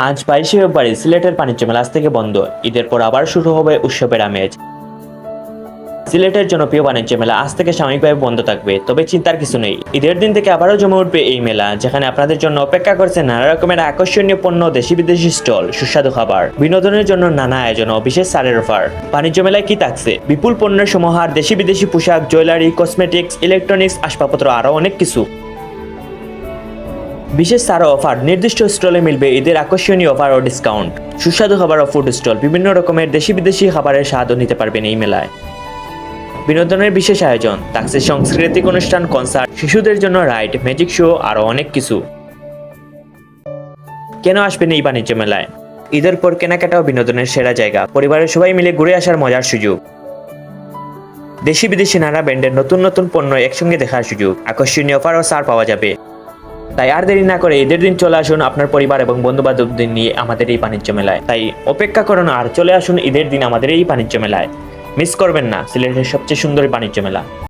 আজ 22শে ফেব্রুয়ারি সিলেটের বাণিজ্য মেলা আজ থেকে বন্ধ। ঈদের পর আবার শুরু হবে উৎসবের আমেজ। সিলেটের জনপ্রিয় বাণিজ্য মেলা আজ থেকে সাময়িকভাবে বন্ধ থাকবে, তবে চিন্তার কিছু নেই। ঈদের দিন থেকে আবারও জমে উঠবে এই মেলা, যেখানে আপনাদের জন্য অপেক্ষা করছে নানা রকমের আকর্ষণীয় পণ্য, দেশি বিদেশি স্টল, সুস্বাদু খাবার, বিনোদনের জন্য নানা আয়োজন ও বিশেষ ছাড়ের অফার। বাণিজ্য মেলায় কি থাকছে? বিপুল পণ্যের সমাহার, দেশি বিদেশি পোশাক, জুয়েলারি, কসমেটিক্স, ইলেকট্রনিক্স, আসবাবপত্র আরও অনেক কিছু। বিশেষ ছাড় অফার, নির্দিষ্ট স্টলে মিলবে ঈদের আকর্ষণীয় অফার ও ডিসকাউন্ট। সুস্বাদু খাবার ও ফুড স্টল, বিভিন্ন রকমের দেশি বিদেশি খাবারের স্বাদও নিতে পারবেন এই মেলায়। বিনোদনের বিশেষ আয়োজন থাকছে, সাংস্কৃতিক অনুষ্ঠান, কনসার্ট, শিশুদের জন্য রাইড, ম্যাজিক শো আরও অনেক কিছু। কেন আসবেন এই বাণিজ্য মেলায়? ঈদের পর কেনাকাটা ও বিনোদনের সেরা জায়গা, পরিবারের সবাই মিলে ঘুরে আসার মজার সুযোগ, দেশি বিদেশি নানা ব্র্যান্ডের নতুন নতুন পণ্য একসঙ্গে দেখার সুযোগ, আকর্ষণীয় অফার ও ছাড় পাওয়া যাবে। তাই আর দেরি না করে ঈদের দিন চলে আসুন আপনার পরিবার এবং বন্ধু বান্ধবদের নিয়ে আমাদের এই বাণিজ্য মেলায়। তাই অপেক্ষা করুন আর চলে আসুন ঈদের দিন আমাদের এই বাণিজ্য মেলায়। মিস করবেন না সিলেটের সবচেয়ে সুন্দর বাণিজ্য মেলা।